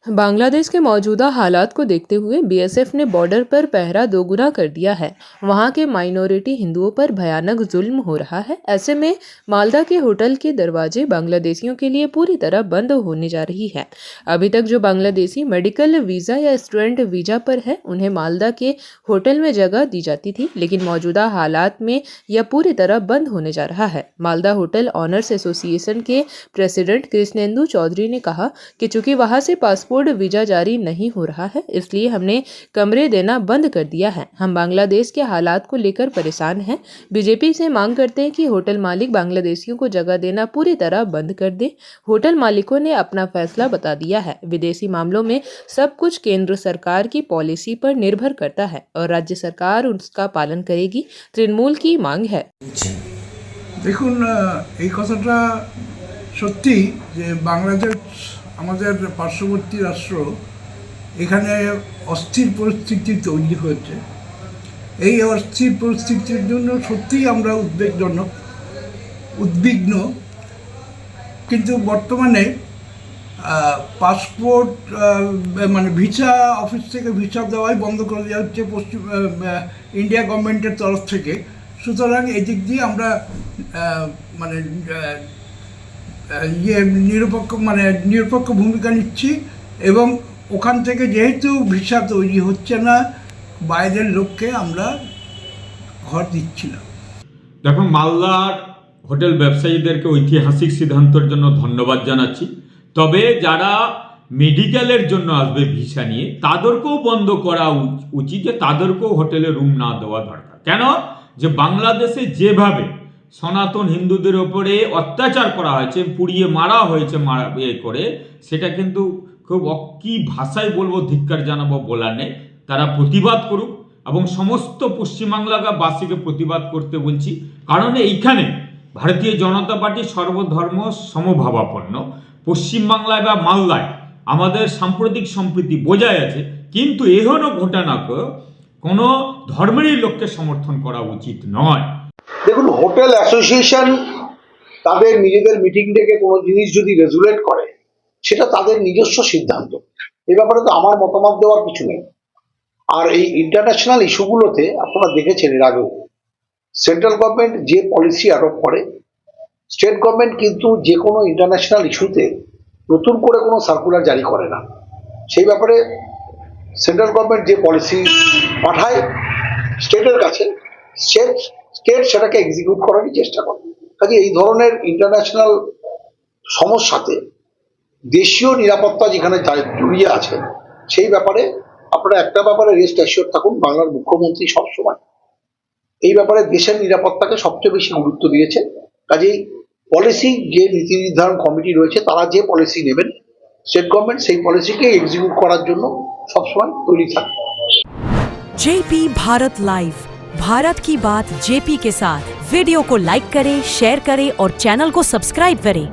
बांग्लादेश के मौजूदा हालात को देखते हुए बीएसएफ ने बॉर्डर पर पहरा दोगुना कर दिया है। वहां के माइनॉरिटी हिंदुओं पर भयानक जुल्म हो रहा है। ऐसे में मालदा के होटल के दरवाजे बांग्लादेशियों के लिए पूरी तरह बंद होने जा रही है। अभी तक जो बांग्लादेशी मेडिकल वीज़ा या स्टूडेंट वीज़ा पर है उन्हें मालदा के होटल में जगह दी जाती थी, लेकिन मौजूदा हालात में यह पूरी तरह बंद होने जा रहा है। मालदा होटल ऑनर्स एसोसिएशन के प्रेसिडेंट कृष्णेंदु चौधरी ने कहा कि चूंकि वहां से पासपोर्ट वीजा जारी नहीं हो रहा है, इसलिए हमने कमरे देना बंद कर दिया है। हम बांग्लादेश के हालात को लेकर परेशान हैं। बीजेपी से मांग करते हैं कि होटल मालिक बांग्लादेशियों को जगह देना पूरी तरह बंद कर दे। होटल मालिकों ने अपना फैसला बता दिया है। विदेशी मामलों में सब कुछ केंद्र सरकार की पॉलिसी पर निर्भर करता है और राज्य सरकार उसका पालन करेगी, तृणमूल की मांग है। দেখুন, এই কথাটা সত্যি যে বাংলাদেশ আমাদের পার্শ্ববর্তী রাষ্ট্র, এখানে অস্থির পরিস্থিতি তৈরি হয়েছে। এই অস্থির পরিস্থিতির জন্য সত্যিই আমরা উদ্বিগ্ন। কিন্তু বর্তমানে পাসপোর্ট মানে ভিসা অফিস থেকে ভিসা দেওয়াই বন্ধ করে দেওয়া হচ্ছে ইন্ডিয়া গভর্নমেন্টের তরফ থেকে। সুতরাং এদিক দিয়ে আমরা মানে নিরপেক্ষ ভূমিকা নিচ্ছি এবং ওখান থেকে যেহেতু ভিসা তৈরি হচ্ছে না, বাইরের লোককে আমরা ঘর দিচ্ছি না। দেখুন, মালদার হোটেল ব্যবসায়ীদেরকে ঐতিহাসিক সিদ্ধান্তের জন্য ধন্যবাদ জানাচ্ছি। তবে যারা মেডিকেলের জন্য আসবে ভিসা নিয়ে, তাদেরকেও বন্ধ করা উচিত, যে তাদেরকেও হোটেলে রুম না দেওয়া দরকার। কেন? যে বাংলাদেশে যেভাবে সনাতন হিন্দুদের ওপরে অত্যাচার করা হয়েছে, পুড়িয়ে মারা হয়েছে, করে, সেটা কিন্তু খুব কি ভাষায় বলবো, ধিক্কার জানাবো বলার নেই। তারা প্রতিবাদ করুক এবং সমস্ত পশ্চিমবাংলাবাসীকে প্রতিবাদ করতে বলছি। কারণ এইখানে ভারতীয় জনতা পার্টি সর্বধর্ম সমভাবাপন্ন। পশ্চিমবাংলায় বা মালদায় আমাদের সাম্প্রতিক সম্প্রীতি বজায় আছে, কিন্তু এহেন ঘটনাকে কোনো ধর্মেরই লোককে সমর্থন করা উচিত নয়। দেখুন, হোটেল অ্যাসোসিয়েশন তাদের নিজেদের মিটিং ডেকে কোনো জিনিস যদি রেজুলেট করে, সেটা তাদের নিজস্ব সিদ্ধান্ত। এ ব্যাপারে তো আমার মতামত দেওয়ার কিছু নেই। আর এই ইন্টারন্যাশনাল ইস্যুগুলোতে আপনারা দেখেছেন এর আগেও সেন্ট্রাল গভর্নমেন্ট যে পলিসি অ্যাডপ্ট করে, স্টেট গভর্নমেন্ট কিন্তু যে কোনো ইন্টারন্যাশনাল ইস্যুতে নতুন করে কোনো সার্কুলার জারি করে না। সেই ব্যাপারে সেন্ট্রাল গভর্নমেন্ট যে পলিসি পাঠায় স্টেটের কাছে, স্টেট সেটাকে এক্সিকিউট করারই চেষ্টা করে। কাজে এই ধরনের ইন্টারন্যাশনাল সমস্যাতে দেশীয় নিরাপত্তা যেখানে জড়িয়ে আছে, সেই ব্যাপারে আপনারা একটা ব্যাপারে রেস্ট অ্যাসিওর থাকুন, বাংলার মুখ্যমন্ত্রী সবসময় এই ব্যাপারে দেশের নিরাপত্তাকে সবচেয়ে বেশি গুরুত্ব দিয়েছে। কাজেই পলিসি যে নীতি নির্ধারণ কমিটি রয়েছে, তারা যে পলিসি নেবেন, স্টেট গভর্নমেন্ট সেই পলিসিকে এক্সিকিউট করার জন্য সবসময় তৈরি থাকবে। जेपी भारत लाइव, भारत की बात जेपी के साथ। वीडियो को लाइक करें, शेयर करें और चैनल को सब्सक्राइब करें।